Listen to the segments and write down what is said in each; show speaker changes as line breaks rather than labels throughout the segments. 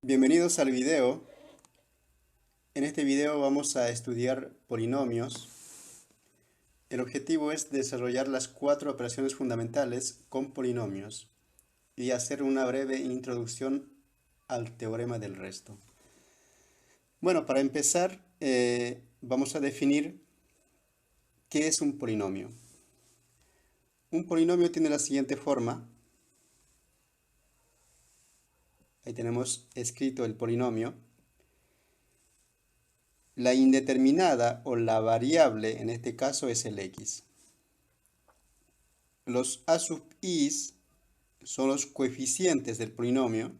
Bienvenidos al video. En este video vamos a estudiar polinomios. El objetivo es desarrollar las 4 operaciones fundamentales con polinomios y hacer una breve introducción al teorema del resto. Bueno, para empezar vamos a definir qué es un polinomio. Un polinomio tiene la siguiente forma. Ahí tenemos escrito el polinomio. La indeterminada o la variable en este caso es el x. Los a sub i's son los coeficientes del polinomio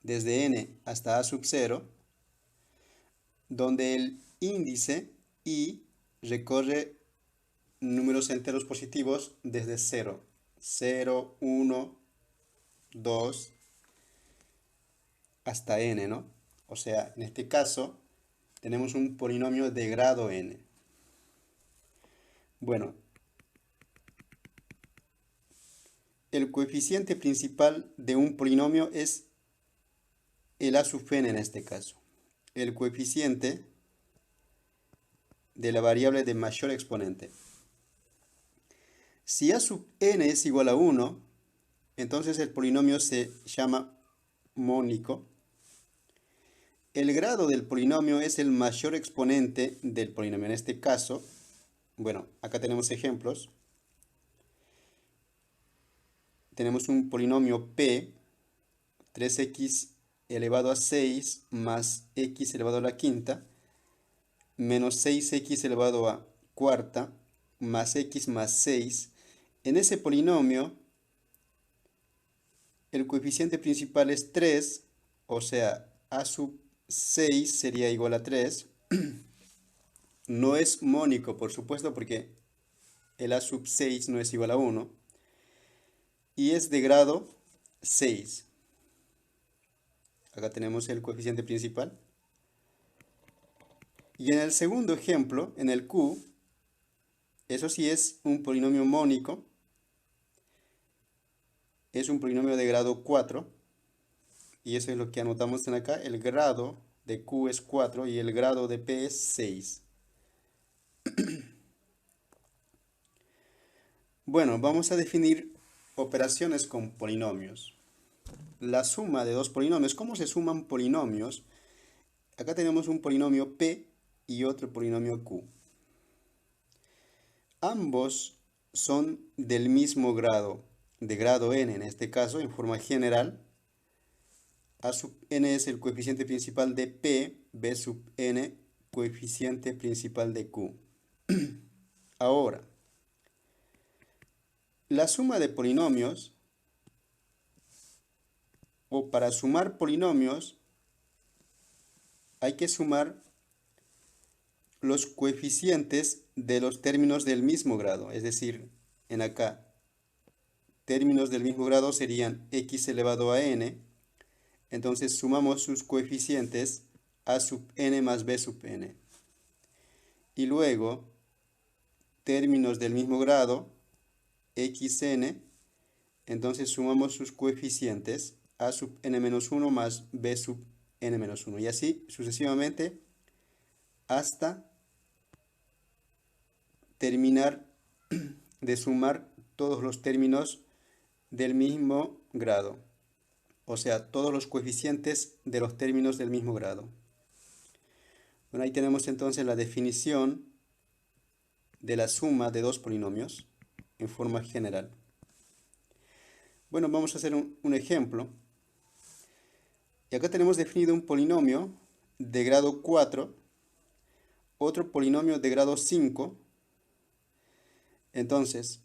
desde n hasta a sub 0, donde el índice i recorre números enteros positivos desde 0, 0, 1, 2, hasta n, ¿no? O sea, en este caso tenemos un polinomio de grado n. Bueno, el coeficiente principal de un polinomio es el a sub n en este caso. El coeficiente de la variable de mayor exponente. Si a sub n es igual a 1, entonces el polinomio se llama mónico. El grado del polinomio es el mayor exponente del polinomio. En este caso, bueno, acá tenemos ejemplos. Tenemos un polinomio p, 3x elevado a 6 más x elevado a la quinta, menos 6x elevado a cuarta, más x más 6. En ese polinomio, el coeficiente principal es 3, o sea, a sub 6 sería igual a 3. No es mónico, por supuesto, porque el a sub 6 no es igual a 1. Y es de grado 6. Acá tenemos el coeficiente principal. Y en el segundo ejemplo, en el q, eso sí es un polinomio mónico. Es un polinomio de grado 4. Y eso es lo que anotamos en acá. El grado de q es 4 y el grado de p es 6. Bueno, vamos a definir operaciones con polinomios. La suma de dos polinomios. ¿Cómo se suman polinomios? Acá tenemos un polinomio p y otro polinomio q. Ambos son del mismo grado, de grado n en este caso, en forma general. A sub n es el coeficiente principal de p, b sub n, coeficiente principal de q. Ahora, la suma de polinomios, o para sumar polinomios, hay que sumar los coeficientes de los términos del mismo grado. Es decir, en acá, términos del mismo grado serían x elevado a n. Entonces sumamos sus coeficientes a sub n más b sub n. Y luego, términos del mismo grado, xn. Entonces sumamos sus coeficientes a sub n menos 1 más b sub n menos 1. Y así sucesivamente hasta terminar de sumar todos los términos del mismo grado. O sea, todos los coeficientes de los términos del mismo grado. Bueno, ahí tenemos entonces la definición de la suma de dos polinomios en forma general. Bueno, vamos a hacer un ejemplo. Y acá tenemos definido un polinomio de grado 4, otro polinomio de grado 5. Entonces,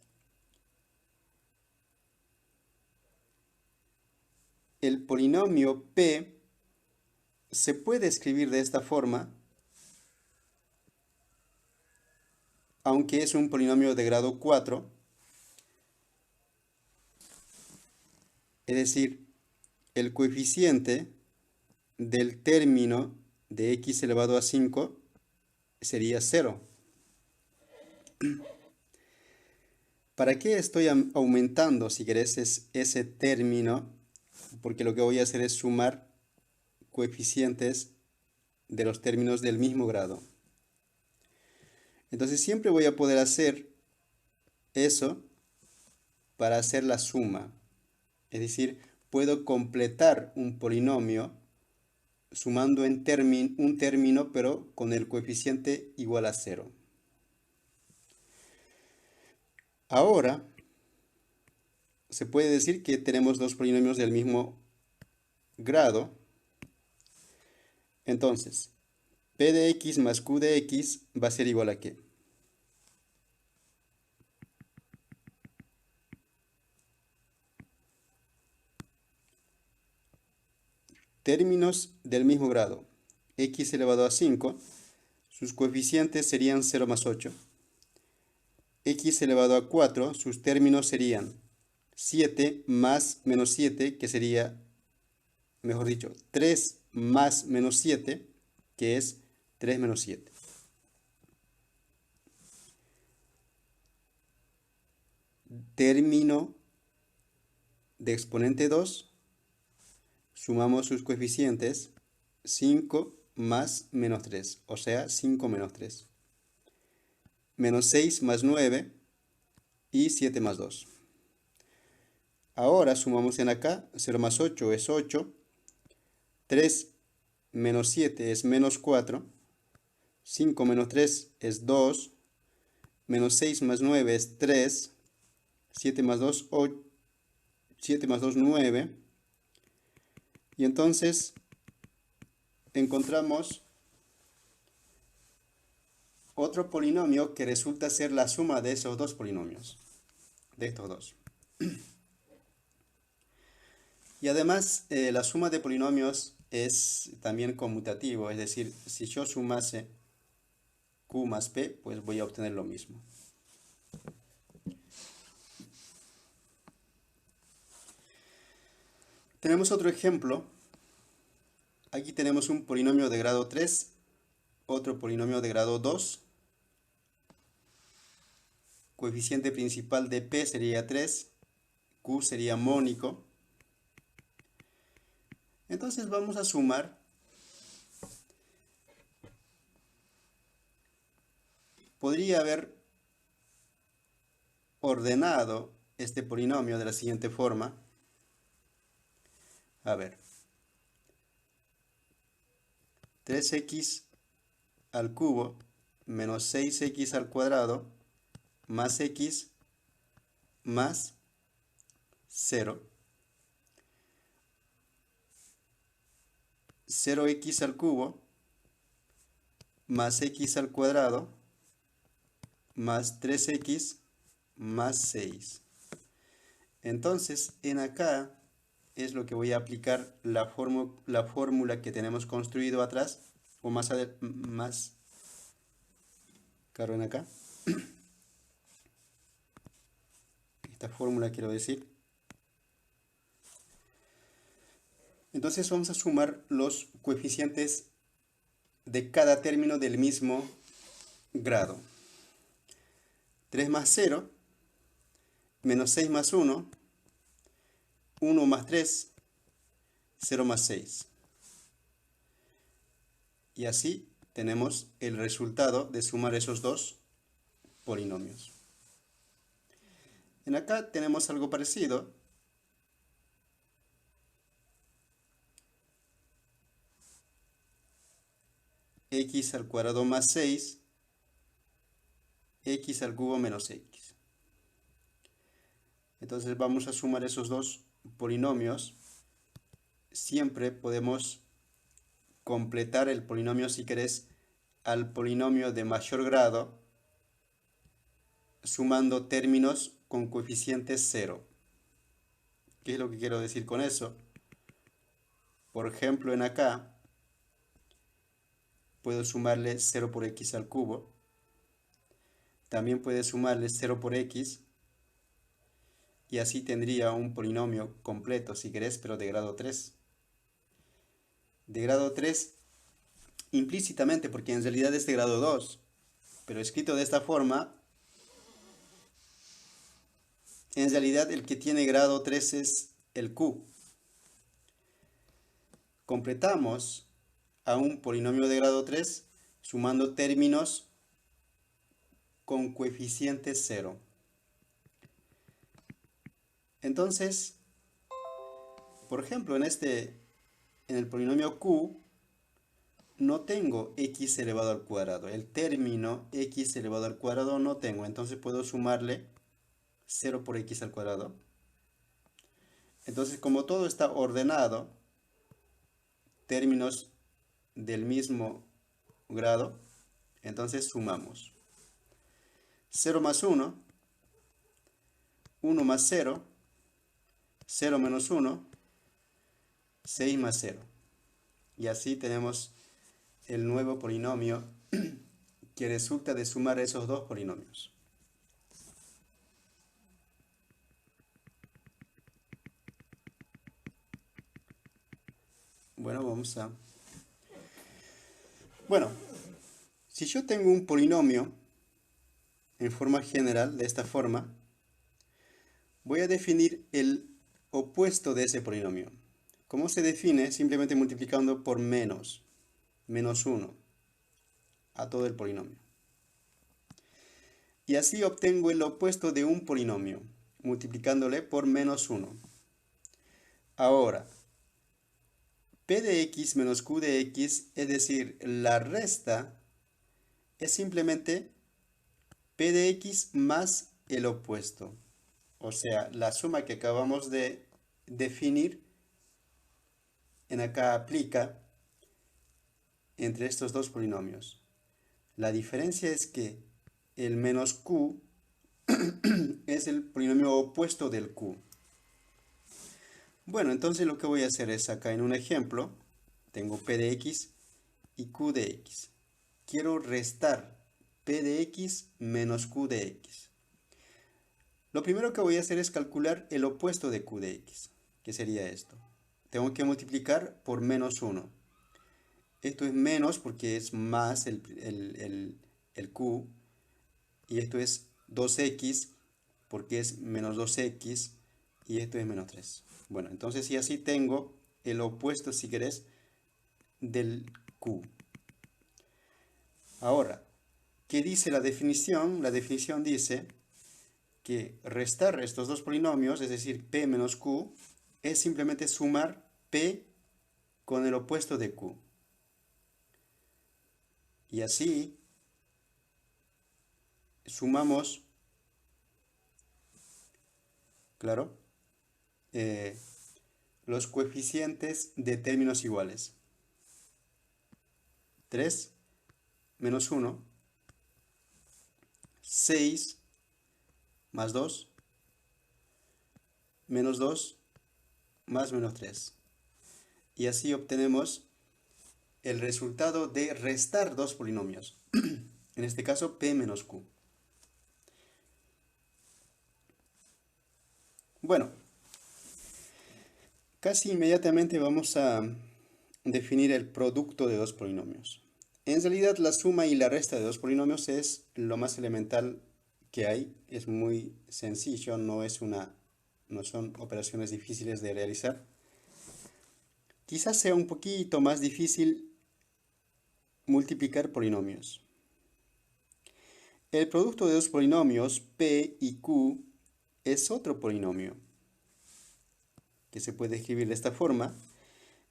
el polinomio p se puede escribir de esta forma, aunque es un polinomio de grado 4. Es decir, el coeficiente del término de x elevado a 5 sería 0. ¿Para qué estoy aumentando, si querés, ese término porque lo que voy a hacer es sumar coeficientes de los términos del mismo grado. Entonces siempre voy a poder hacer eso para hacer la suma. Es decir, puedo completar un polinomio sumando un término, pero con el coeficiente igual a 0. Ahora, se puede decir que tenemos dos polinomios del mismo grado. Entonces, p de x más q de x va a ser igual a ¿qué? Términos del mismo grado. X elevado a 5, sus coeficientes serían 0 más 8. X elevado a 4, sus términos serían 7 más menos 7, que sería, mejor dicho, 3 más menos 7, que es 3 menos 7. Término de exponente 2, sumamos sus coeficientes, 5 más menos 3, o sea, 5 menos 3. Menos 6 más 9 y 7 más 2. Ahora sumamos en acá, 0 más 8 es 8, 3 menos 7 es menos 4, 5 menos 3 es 2, menos 6 más 9 es 3, 7 más 2, 8, 7 más 2, 9. Y entonces encontramos otro polinomio que resulta ser la suma de esos dos polinomios, de estos dos. Y además, la suma de polinomios es también conmutativo, es decir, si yo sumase q más p, pues voy a obtener lo mismo. Tenemos otro ejemplo. Aquí tenemos un polinomio de grado 3, otro polinomio de grado 2. Coeficiente principal de p sería 3, q sería mónico. Entonces vamos a sumar. Podría haber ordenado este polinomio de la siguiente forma. A ver. 3x al cubo menos 6x al cuadrado más x más 0. 0x al cubo más x al cuadrado más 3x más 6. Entonces, en acá es lo que voy a aplicar la fórmula que tenemos construido atrás, o más claro en acá. Esta fórmula quiero decir. Entonces vamos a sumar los coeficientes de cada término del mismo grado. 3 más 0, menos 6 más 1, 1 más 3, 0 más 6. Y así tenemos el resultado de sumar esos dos polinomios. En acá tenemos algo parecido. X al cuadrado más 6, x al cubo menos x. Entonces vamos a sumar esos dos polinomios. Siempre podemos completar el polinomio, si querés, al polinomio de mayor grado, sumando términos con coeficientes 0. ¿Qué es lo que quiero decir con eso? Por ejemplo, en acá puedo sumarle 0 por x al cubo. También puede sumarle 0 por x. Y así tendría un polinomio completo, si querés, pero de grado 3. De grado 3 implícitamente, porque en realidad es de grado 2. Pero escrito de esta forma, en realidad el que tiene grado 3 es el q. completamos a un polinomio de grado 3 sumando términos con coeficiente 0. Entonces, por ejemplo, en el polinomio q, no tengo x elevado al cuadrado. El término x elevado al cuadrado no tengo. Entonces puedo sumarle 0 por x al cuadrado. Entonces, como todo está ordenado, términos del mismo grado, entonces sumamos. 0 más 1, 1 más 0, 0 menos 1, 6 más 0. Y así tenemos el nuevo polinomio que resulta de sumar esos dos polinomios. Bueno, Bueno, si yo tengo un polinomio en forma general, de esta forma, voy a definir el opuesto de ese polinomio. ¿Cómo se define? Simplemente multiplicando por menos 1 a todo el polinomio. Y así obtengo el opuesto de un polinomio, multiplicándole por menos 1. Ahora, p de x menos q de x, es decir, la resta, es simplemente p de x más el opuesto. O sea, la suma que acabamos de definir, en acá aplica entre estos dos polinomios. La diferencia es que el menos q es el polinomio opuesto del q. Bueno, entonces lo que voy a hacer es acá en un ejemplo, tengo p de x y q de x. Quiero restar p de x menos q de x. Lo primero que voy a hacer es calcular el opuesto de q de x, que sería esto. Tengo que multiplicar por menos 1. Esto es menos porque es más el q, y esto es 2x porque es menos 2x, y esto es menos 3. Bueno, entonces si así tengo el opuesto, si querés, del q. Ahora, ¿qué dice la definición? La definición dice que restar estos dos polinomios, es decir, p menos q, es simplemente sumar p con el opuesto de q. Y así sumamos, claro, los coeficientes de términos iguales. 3 menos 1, 6 más 2, menos 2 más menos 3. Y así obtenemos el resultado de restar dos polinomios. En este caso, p menos q. Bueno, casi inmediatamente vamos a definir el producto de dos polinomios. En realidad, la suma y la resta de dos polinomios es lo más elemental que hay. Es muy sencillo, no son operaciones difíciles de realizar. Quizás sea un poquito más difícil multiplicar polinomios. El producto de dos polinomios, p y q, es otro polinomio, que se puede escribir de esta forma,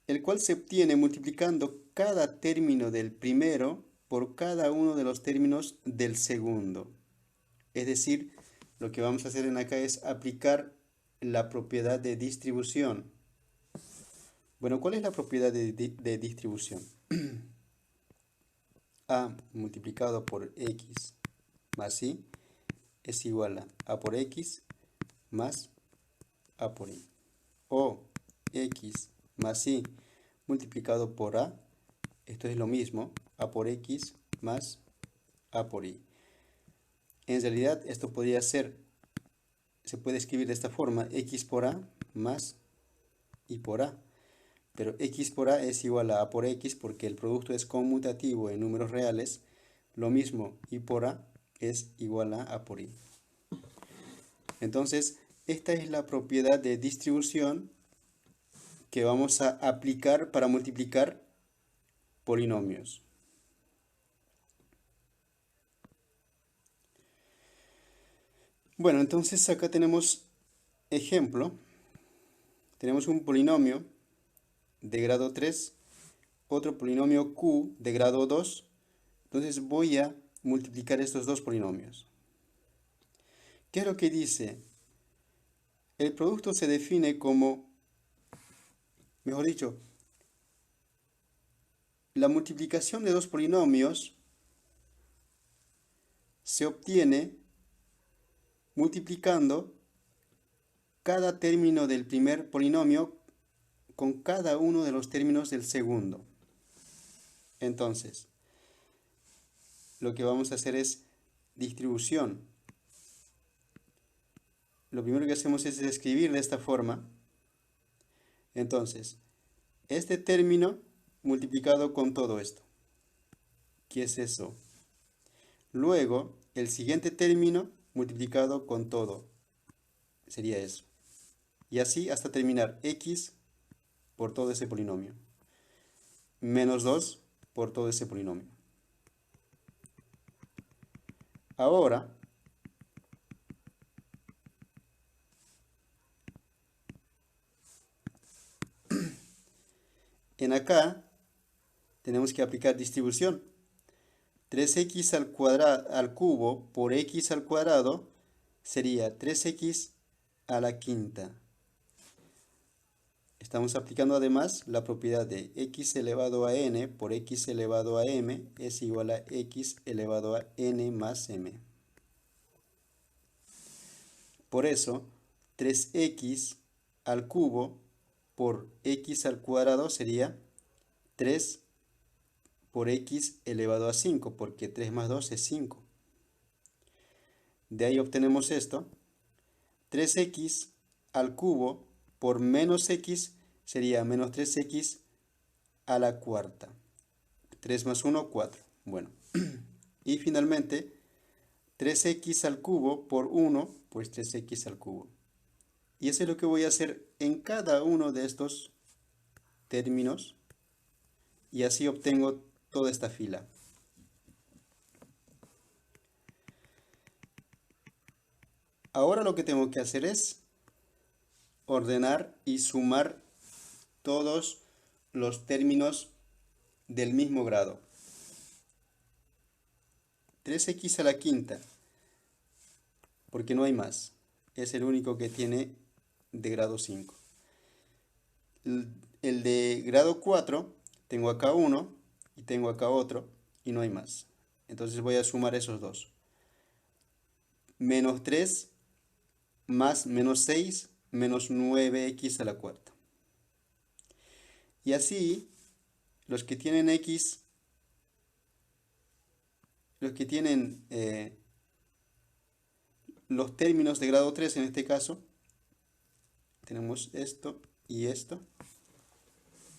el cual se obtiene multiplicando cada término del primero por cada uno de los términos del segundo. Es decir, lo que vamos a hacer en acá es aplicar la propiedad de distribución. Bueno, ¿cuál es la propiedad de distribución? A multiplicado por x más y es igual a por x más a por y. O x más y multiplicado por a, esto es lo mismo, a por x más a por y. En realidad esto podría ser, se puede escribir de esta forma, x por a más y por a. Pero x por a es igual a por x porque el producto es conmutativo en números reales. Lo mismo, y por a es igual a por y. Entonces, esta es la propiedad de distribución que vamos a aplicar para multiplicar polinomios. Bueno, entonces acá tenemos ejemplo. Tenemos un polinomio de grado 3, otro polinomio q de grado 2. Entonces voy a multiplicar estos dos polinomios. ¿Qué es lo que dice? El producto se define como, mejor dicho, la multiplicación de dos polinomios se obtiene multiplicando cada término del primer polinomio con cada uno de los términos del segundo. Entonces, lo que vamos a hacer es distribución. Lo primero que hacemos es escribir de esta forma. Entonces, este término multiplicado con todo esto. ¿Qué es eso? Luego, el siguiente término multiplicado con todo. Sería eso. Y así hasta terminar x por todo ese polinomio. Menos 2 por todo ese polinomio. Ahora, en acá tenemos que aplicar distribución. 3x al cubo por x al cuadrado sería 3x a la quinta. Estamos aplicando además la propiedad de x elevado a n por x elevado a m es igual a x elevado a n más m. Por eso, 3x al cubo por x al cuadrado sería 3 por x elevado a 5, porque 3 más 2 es 5. De ahí obtenemos esto. 3x al cubo por menos x sería menos 3x a la cuarta. 3 más 1, 4. Bueno, y finalmente 3x al cubo por 1, pues 3x al cubo. Y eso es lo que voy a hacer en cada uno de estos términos. Y así obtengo toda esta fila. Ahora lo que tengo que hacer es ordenar y sumar todos los términos del mismo grado. 3x a la quinta, porque no hay más. Es el único que tiene de grado 5. El de grado 4, tengo acá uno y tengo acá otro y no hay más. Entonces voy a sumar esos dos. Menos 3 más menos 6 menos 9x a la cuarta. Y así, los que tienen x, los que tienen los términos de grado 3 en este caso, tenemos esto y esto.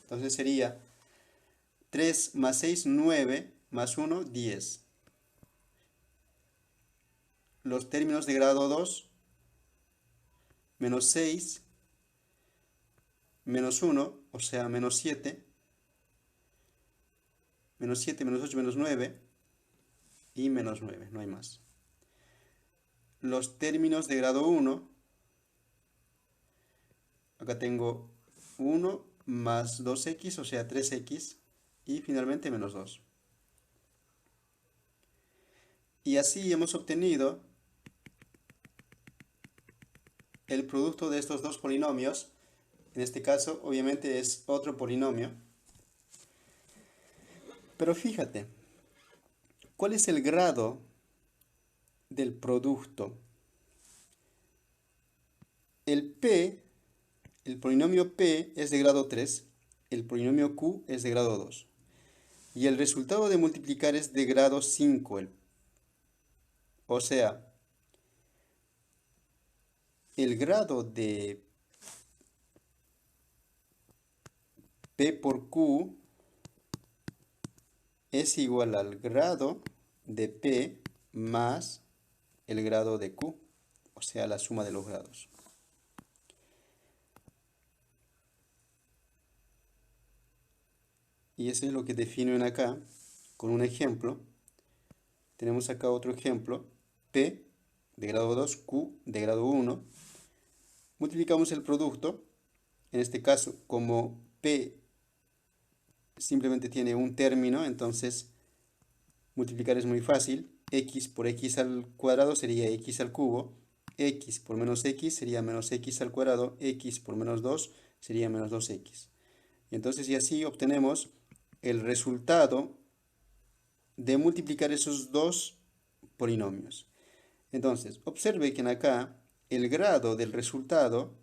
Entonces sería 3 más 6, 9, más 1, 10. Los términos de grado 2, menos 6, menos 1, o sea, menos 7, menos 7, menos 8, menos 9, y menos 9, no hay más. Los términos de grado 1, acá tengo 1 más 2x, o sea, 3x, y finalmente menos 2. Y así hemos obtenido el producto de estos dos polinomios. En este caso, obviamente, es otro polinomio. Pero fíjate, ¿cuál es el grado del producto? El polinomio P es de grado 3, el polinomio Q es de grado 2. Y el resultado de multiplicar es de grado 5. O sea, el grado de P por Q es igual al grado de P más el grado de Q, o sea, la suma de los grados. Y eso es lo que defino en acá con un ejemplo. Tenemos acá otro ejemplo. P de grado 2, Q de grado 1. Multiplicamos el producto. En este caso, como P simplemente tiene un término, entonces multiplicar es muy fácil. X por x al cuadrado sería x al cubo. X por menos x sería menos x al cuadrado. X por menos 2 sería menos 2x. Y entonces, y así obtenemos el resultado de multiplicar esos dos polinomios. Entonces, observe que en acá el grado del resultado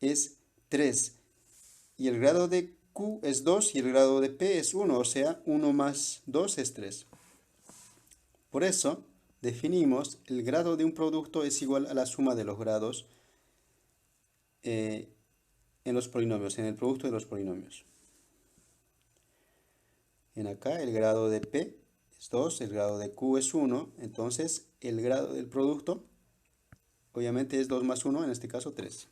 es 3 y el grado de Q es 2 y el grado de P es 1, o sea, 1 más 2 es 3. Por eso, definimos el grado de un producto es igual a la suma de los grados en los polinomios, en el producto de los polinomios. En acá el grado de P es 2, el grado de Q es 1, entonces el grado del producto obviamente es 2 más 1, en este caso 3.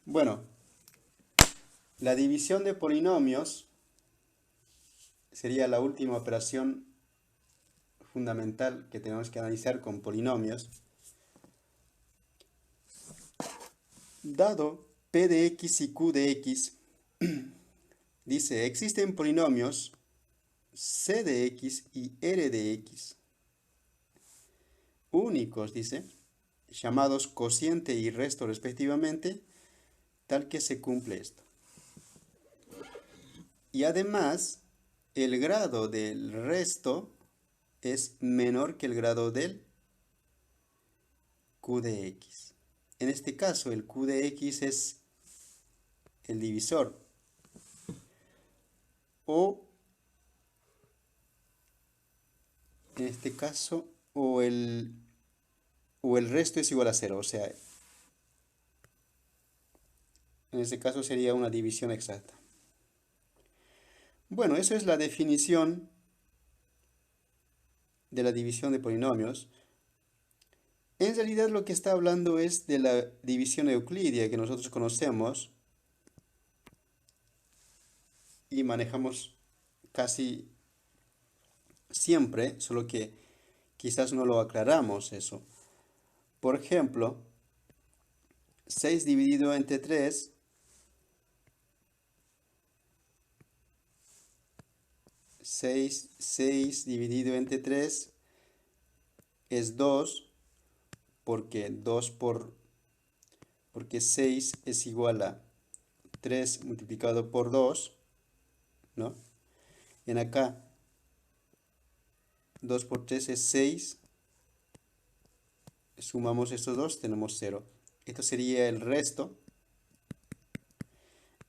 Bueno, la división de polinomios sería la última operación fundamental que tenemos que analizar con polinomios. Dado P de x y Q de x, dice, existen polinomios C de x y R de x, únicos, dice, llamados cociente y resto respectivamente, tal que se cumple esto. Y además, el grado del resto es menor que el grado del Q de x. En este caso, el Q de x es el divisor. O, en este caso, o el resto es igual a 0. O sea, en este caso sería una división exacta. Bueno, eso es la definición de la división de polinomios. En realidad lo que está hablando es de la división euclidia que nosotros conocemos y manejamos casi siempre, solo que quizás no lo aclaramos eso. Por ejemplo, 6 dividido entre 3 6 dividido entre 3 es 2, porque porque 6 es igual a 3 multiplicado por 2, ¿no? En acá 2 por 3 es 6. Sumamos estos dos, tenemos 0. Esto sería el resto.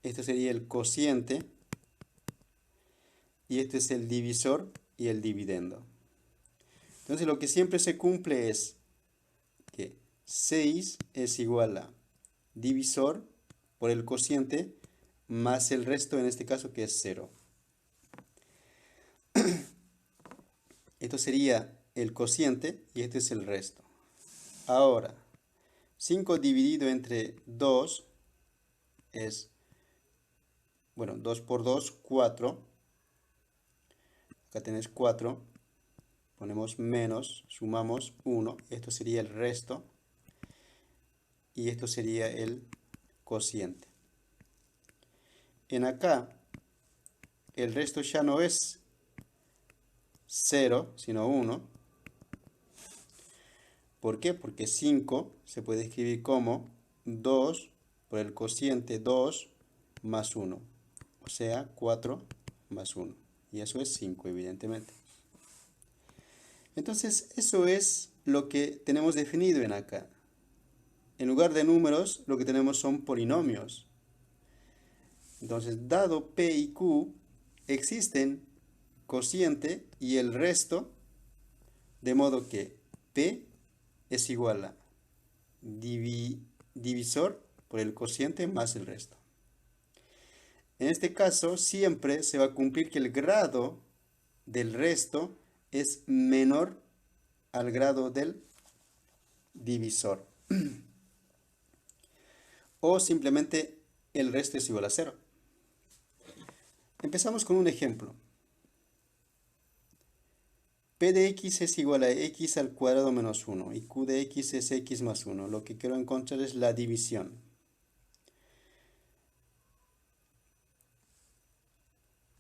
Esto sería el cociente. Y este es el divisor y el dividendo. Entonces lo que siempre se cumple es que 6 es igual a divisor por el cociente más el resto, en este caso que es 0. Esto sería el cociente y este es el resto. Ahora, 5 dividido entre 2 es, bueno, 2 por 2, 4. Acá tenés 4. Ponemos menos, sumamos 1. Esto sería el resto. Y esto sería el cociente. En acá, el resto ya no es 0, sino 1. ¿Por qué? Porque 5 se puede escribir como 2 por el cociente 2 más 1. O sea, 4 más 1. Y eso es 5, evidentemente. Entonces, eso es lo que tenemos definido en acá. En lugar de números, lo que tenemos son polinomios. Entonces, dado P y Q, existen cociente y el resto, de modo que P es igual a divisor por el cociente más el resto. En este caso, siempre se va a cumplir que el grado del resto es menor al grado del divisor. O simplemente el resto es igual a 0. Empezamos con un ejemplo. P de x es igual a x al cuadrado menos 1 y q de x es x más 1. Lo que quiero encontrar es la división.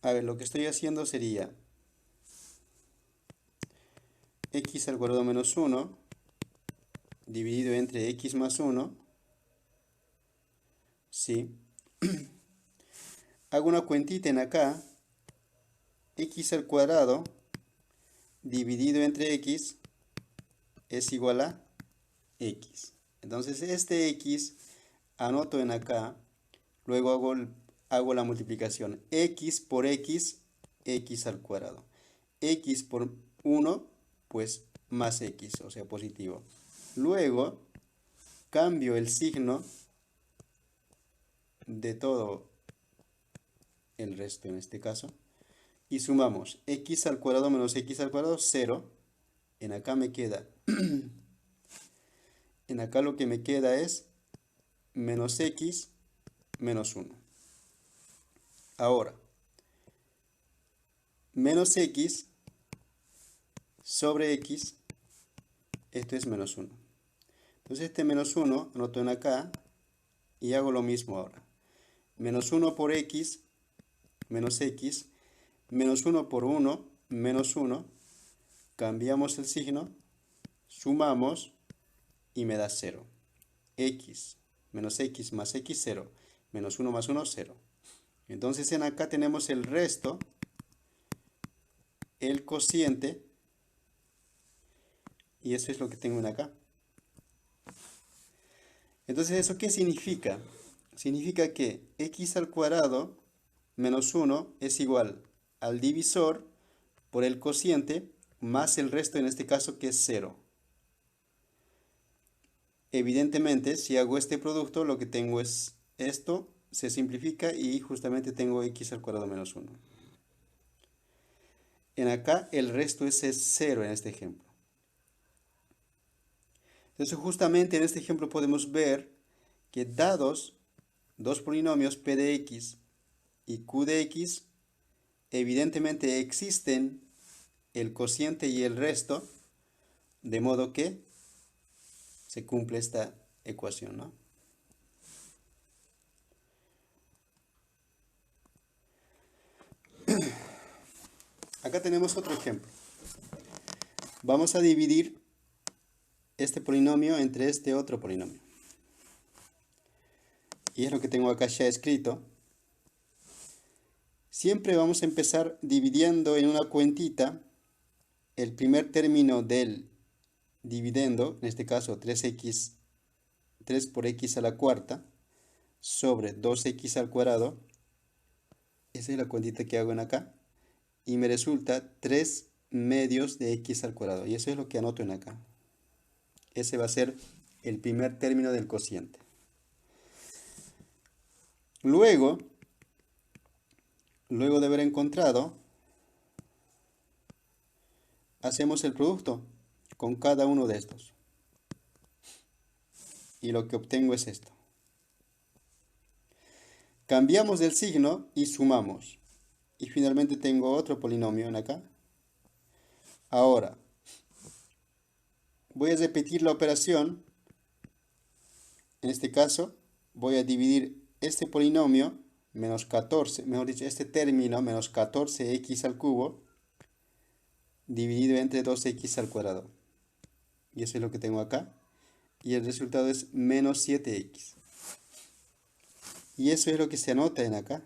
A ver, lo que estoy haciendo sería x al cuadrado menos 1 dividido entre x más 1. Sí. Hago una cuentita en acá. X al cuadrado dividido entre x es igual a x. Entonces este x anoto en acá. Luego hago la multiplicación. X por x, x al cuadrado. X por 1, pues más x, o sea, positivo. Luego cambio el signo de todo el resto en este caso. Y sumamos x al cuadrado menos x al cuadrado, 0. En acá me queda, en acá lo que me queda es menos x menos 1. Ahora, menos x sobre x, esto es menos 1. Entonces este menos 1 anoto en acá y hago lo mismo ahora. Menos 1 por x, menos x, menos 1 por 1, menos 1. Cambiamos el signo, sumamos y me da 0. X menos x más x, 0. Menos 1 más 1, 0. Entonces en acá tenemos el resto, el cociente, y eso es lo que tengo en acá. Entonces, ¿eso qué significa? Significa que x al cuadrado menos 1 es igual al divisor por el cociente más el resto, en este caso, que es 0. Evidentemente, si hago este producto, lo que tengo es esto, se simplifica y justamente tengo x al cuadrado menos 1. En acá el resto es 0 en este ejemplo. Entonces justamente en este ejemplo podemos ver que dados dos polinomios p de x y q de x, evidentemente existen el cociente y el resto, de modo que se cumple esta ecuación, ¿no? Acá tenemos otro ejemplo. Vamos a dividir este polinomio entre este otro polinomio. Y es lo que tengo acá ya escrito. Siempre vamos a empezar dividiendo en una cuentita el primer término del dividendo, en este caso 3 por x a la cuarta, sobre 2x al cuadrado. Esa es la cuentita que hago en acá. Y me resulta 3 medios de x al cuadrado. Y eso es lo que anoto en acá. Ese va a ser el primer término del cociente. Luego de haber encontrado, hacemos el producto con cada uno de estos. Y lo que obtengo es esto. Cambiamos el signo y sumamos. Y finalmente tengo otro polinomio en acá. Ahora, voy a repetir la operación. En este caso, voy a dividir este polinomio, menos 14, mejor dicho, este término, menos 14x al cubo, dividido entre 2x al cuadrado. Y eso es lo que tengo acá. Y el resultado es menos 7x. Y eso es lo que se anota en acá.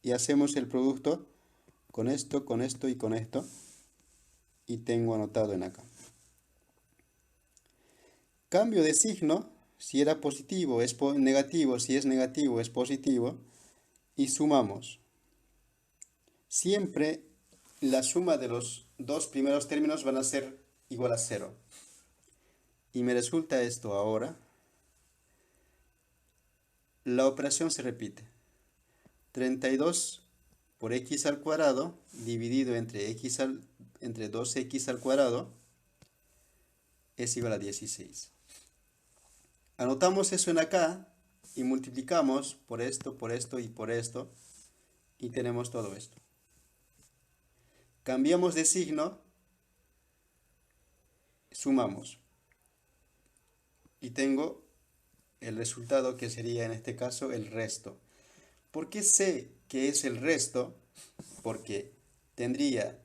Y hacemos el producto con esto y con esto. Y tengo anotado en acá. Cambio de signo. Si era positivo es negativo. Si es negativo es positivo. Y sumamos. Siempre la suma de los dos primeros términos van a ser igual a 0. Y me resulta esto ahora. La operación se repite. 32 por x al cuadrado dividido entre 2x al cuadrado es igual a 16. Anotamos eso en acá y multiplicamos por esto y por esto, y tenemos todo esto. Cambiamos de signo, sumamos, y tengo el resultado que sería en este caso el resto. ¿Por qué sé que es el resto? Porque tendría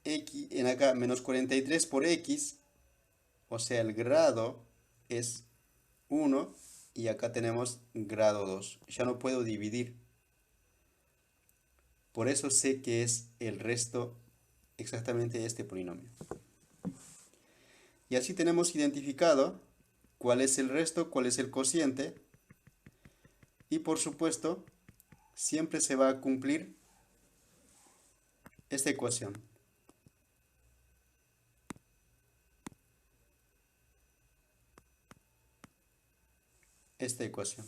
x en acá menos 43 por x, o sea el grado es 1 y acá tenemos grado 2. Ya no puedo dividir. Por eso sé que es el resto exactamente este polinomio. Y así tenemos identificado cuál es el resto, cuál es el cociente. Y por supuesto, siempre se va a cumplir esta ecuación. Esta ecuación.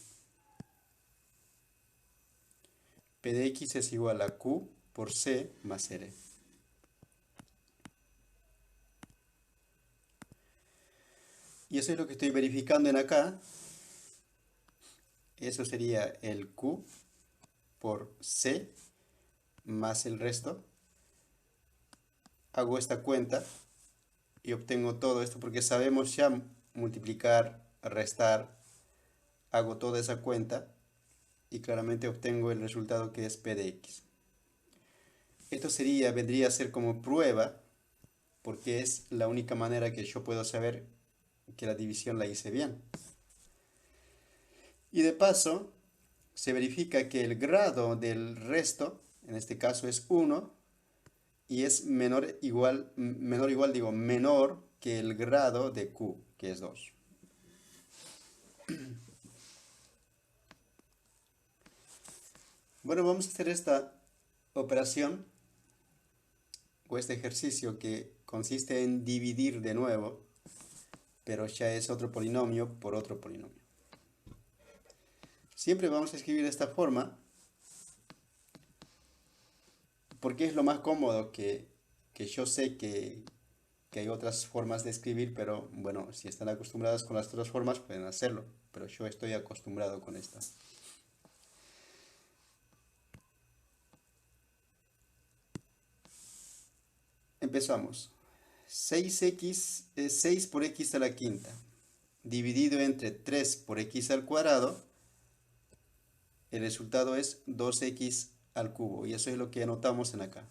P de x es igual a Q por C más R. Y eso es lo que estoy verificando en acá. Eso sería el Q por C más el resto. Hago esta cuenta y obtengo todo esto porque sabemos ya multiplicar, restar. Hago toda esa cuenta y claramente obtengo el resultado que es P de x. Esto vendría a ser como prueba porque es la única manera que yo puedo saber que la división la hice bien. Y de paso, se verifica que el grado del resto, en este caso es 1, y es menor que el grado de Q, que es 2. Bueno, vamos a hacer esta operación o este ejercicio que consiste en dividir de nuevo, pero ya es otro polinomio por otro polinomio. Siempre vamos a escribir de esta forma porque es lo más cómodo que yo sé que hay otras formas de escribir, pero bueno, si están acostumbradas con las otras formas pueden hacerlo, pero yo estoy acostumbrado con esta. Empezamos. 6 por x a la quinta dividido entre 3 por x al cuadrado, el resultado es 2x al cubo, y eso es lo que anotamos en acá.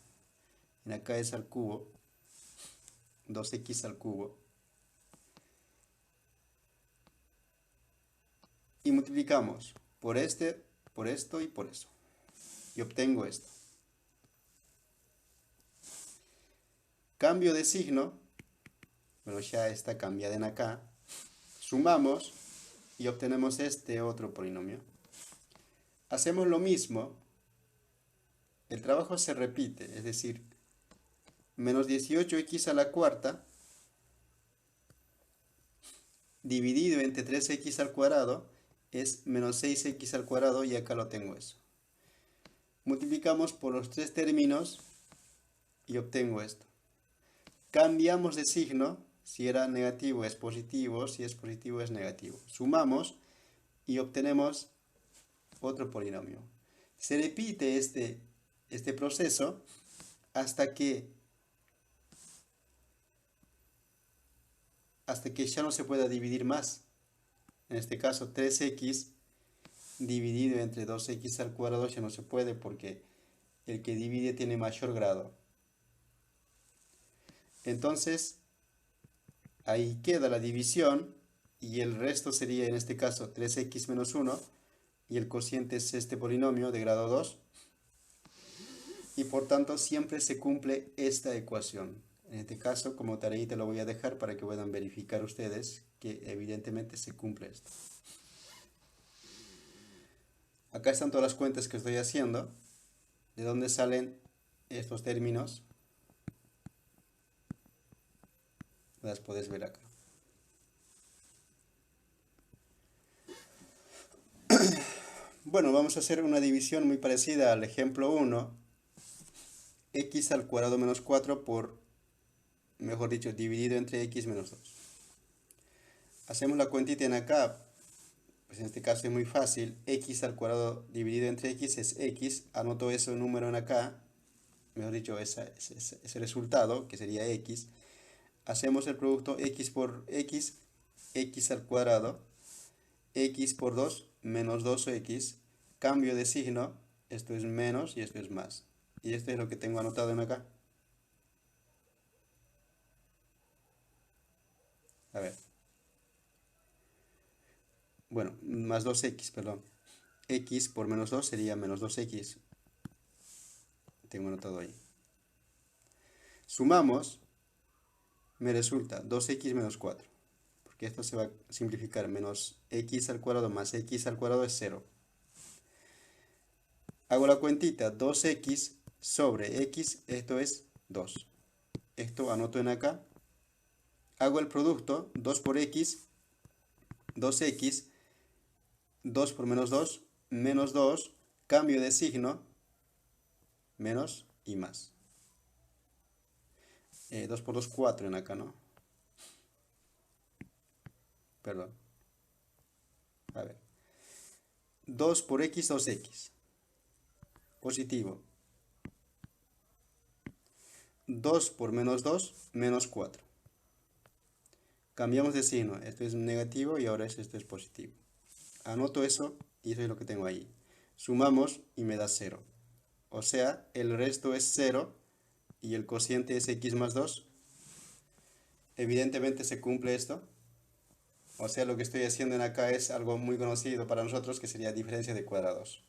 En acá es al cubo, 2x al cubo. Y multiplicamos por esto y por eso. Y obtengo esto. Cambio de signo, bueno, ya está cambiada en acá. Sumamos y obtenemos este otro polinomio. Hacemos lo mismo. El trabajo se repite, es decir, menos 18x a la cuarta dividido entre 3x al cuadrado es menos 6x al cuadrado y acá lo tengo eso. Multiplicamos por los tres términos y obtengo esto. Cambiamos de signo, si era negativo es positivo, si es positivo es negativo. Sumamos y obtenemos otro polinomio. Se repite este proceso hasta que ya no se pueda dividir más. En este caso 3x dividido entre 2x al cuadrado ya no se puede porque el que divide tiene mayor grado. Entonces, ahí queda la división y el resto sería en este caso 3x menos 1 y el cociente es este polinomio de grado 2 y por tanto siempre se cumple esta ecuación. En este caso, como tarea te lo voy a dejar para que puedan verificar ustedes que evidentemente se cumple esto. Acá están todas las cuentas que estoy haciendo. ¿De dónde salen estos términos? Las puedes ver acá. Bueno, vamos a hacer una división muy parecida al ejemplo 1. X al cuadrado menos 4 por, mejor dicho, dividido entre x menos 2. Hacemos la cuentita en acá. Pues en este caso es muy fácil. X al cuadrado dividido entre X es X. Anoto ese número en acá. Mejor dicho, ese resultado, que sería X. Hacemos el producto X por X, X al cuadrado. X por 2 menos 2X. Cambio de signo. Esto es menos y esto es más. Y esto es lo que tengo anotado en acá. A ver. Bueno, más 2X, perdón. X por menos 2 sería menos 2X. Tengo anotado ahí. Sumamos, me resulta 2X menos 4. Porque esto se va a simplificar. Menos X al cuadrado más X al cuadrado es 0. Hago la cuentita. 2X sobre X, esto es 2. Esto anoto en acá. Hago el producto. 2 por X, 2X. 2 por menos 2, menos 2. Cambio de signo. Menos y más. 2 por 2, 4 en acá, ¿no? Perdón. A ver. 2 por X, 2X. Positivo. 2 por menos 2, menos 4. Cambiamos de signo. Esto es negativo y ahora esto es positivo. Anoto eso y eso es lo que tengo ahí. Sumamos y me da 0. O sea, el resto es 0 y el cociente es X más 2. Evidentemente se cumple esto. O sea, lo que estoy haciendo en acá es algo muy conocido para nosotros, que sería diferencia de cuadrados.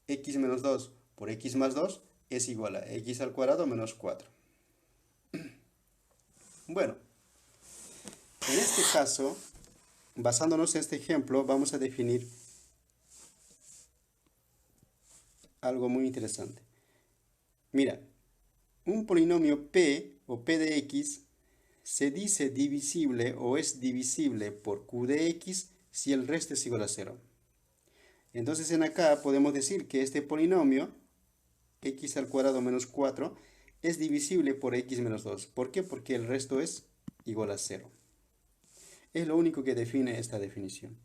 X menos 2 por X más 2 es igual a X al cuadrado menos 4. Bueno, en este caso, basándonos en este ejemplo, vamos a definir algo muy interesante. Mira, un polinomio P o P de X se dice divisible o es divisible por Q de X si el resto es igual a 0. Entonces en acá podemos decir que este polinomio, X al cuadrado menos 4, es divisible por X menos 2. ¿Por qué? Porque el resto es igual a 0. Es lo único que define esta definición.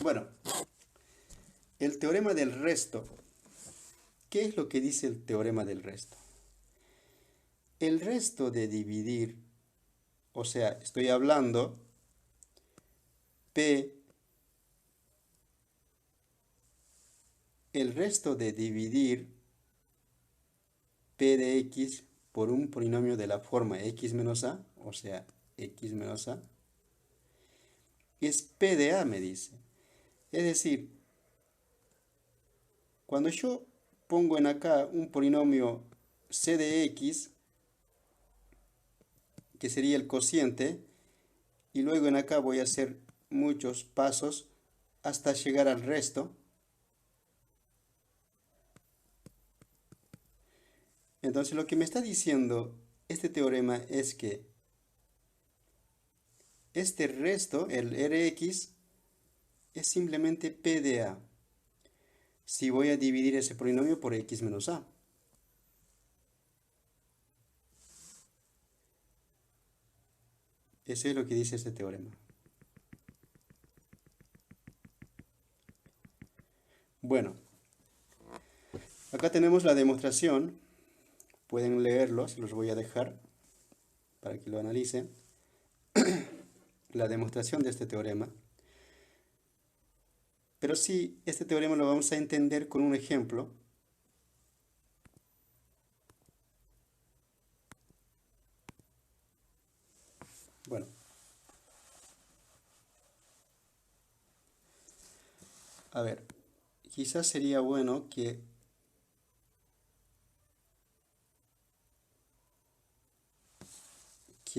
Bueno, el teorema del resto. ¿Qué es lo que dice el teorema del resto? El resto de dividir, o sea, estoy hablando P, el resto de dividir P de X por un polinomio de la forma X menos A, o sea, X menos A, es P de A, me dice. Es decir, cuando yo pongo en acá un polinomio C de X, que sería el cociente, y luego en acá voy a hacer muchos pasos hasta llegar al resto. Entonces lo que me está diciendo este teorema es que este resto, el Rx, es simplemente P de A. Si voy a dividir ese polinomio por X menos A. Eso es lo que dice este teorema. Bueno, acá tenemos la demostración. Pueden leerlo, se los voy a dejar para que lo analicen. La demostración de este teorema. Pero sí, este teorema lo vamos a entender con un ejemplo. Bueno. A ver, quizás sería bueno que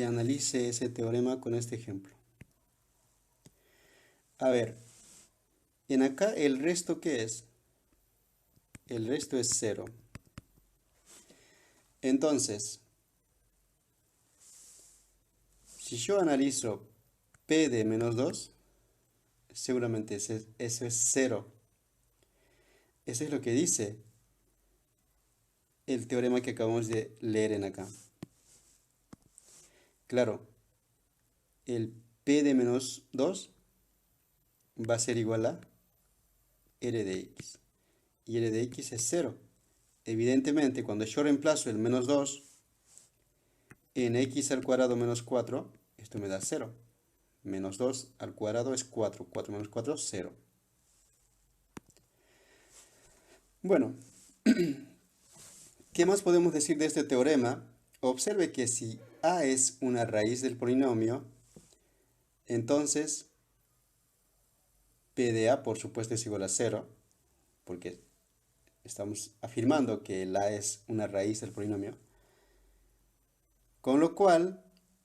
analice ese teorema con este ejemplo. A ver, en acá el resto, ¿qué es? El resto es 0. Entonces, si yo analizo P de menos 2, seguramente eso es 0. Eso es lo que dice el teorema que acabamos de leer en acá. Claro, el P de menos 2 va a ser igual a R de X. Y R de X es 0. Evidentemente, cuando yo reemplazo el menos 2 en X al cuadrado menos 4, esto me da 0. Menos 2 al cuadrado es 4. 4 menos 4, 0. Bueno, ¿qué más podemos decir de este teorema? Observe que si A es una raíz del polinomio, entonces P de A por supuesto es igual a 0, porque estamos afirmando que el A es una raíz del polinomio. Con lo cual,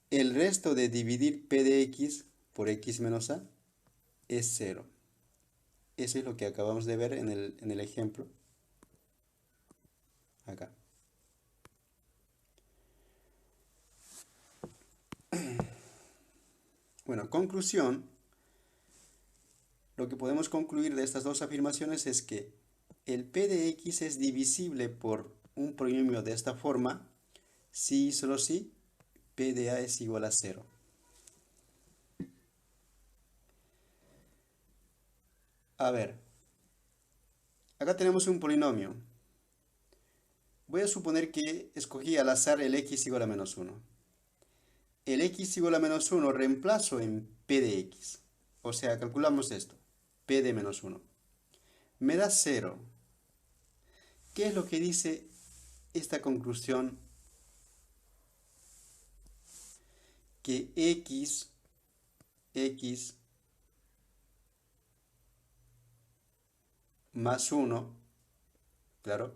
el resto de dividir P de X por X menos A es 0. Eso es lo que acabamos de ver en el ejemplo. Acá. Bueno, conclusión. Lo que podemos concluir de estas dos afirmaciones es que el P de X es divisible por un polinomio de esta forma si y solo si P de A es igual a 0. A ver, acá tenemos un polinomio. Voy a suponer que escogí al azar el X igual a menos 1. El X igual a menos 1 reemplazo en P de X. O sea, calculamos esto. P de menos 1. Me da 0. ¿Qué es lo que dice esta conclusión? Que X más 1, claro,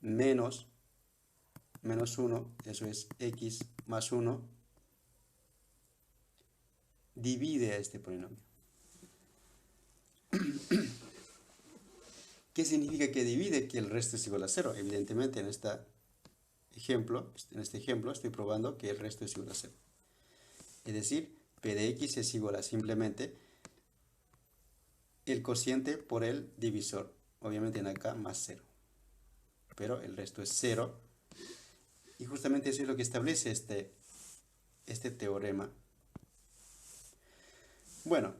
menos 1, eso es X más 1, divide a este polinomio. ¿Qué significa que divide? Que el resto es igual a 0. Evidentemente en este ejemplo estoy probando que el resto es igual a 0. Es decir, P de X es igual a simplemente el cociente por el divisor. Obviamente en acá más 0. Pero el resto es 0. Y justamente eso es lo que establece este teorema. Bueno,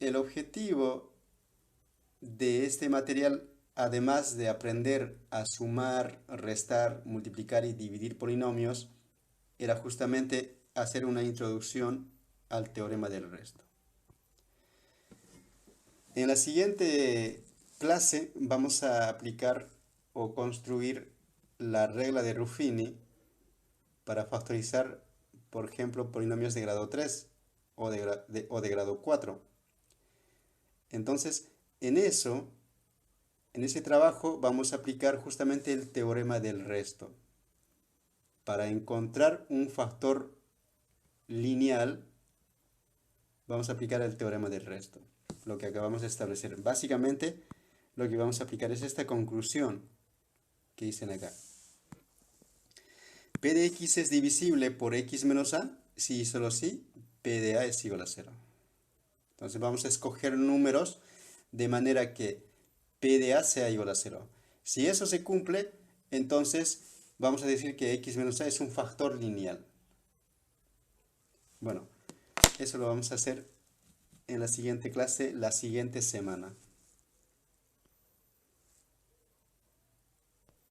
el objetivo de este material, además de aprender a sumar, restar, multiplicar y dividir polinomios, era justamente hacer una introducción al teorema del resto. En la siguiente clase vamos a aplicar o construir la regla de Ruffini para factorizar, por ejemplo, polinomios de grado 3 o de grado 4. Entonces, en ese trabajo vamos a aplicar justamente el teorema del resto para encontrar un factor lineal. Vamos a aplicar el teorema del resto, lo que acabamos de establecer. Básicamente, lo que vamos a aplicar es esta conclusión que dicen acá. P de X es divisible por X menos A si y solo si P de A es igual a 0. Entonces vamos a escoger números de manera que P de A sea igual a 0. Si eso se cumple, entonces vamos a decir que X menos A es un factor lineal. Bueno, eso lo vamos a hacer en la siguiente clase, la siguiente semana.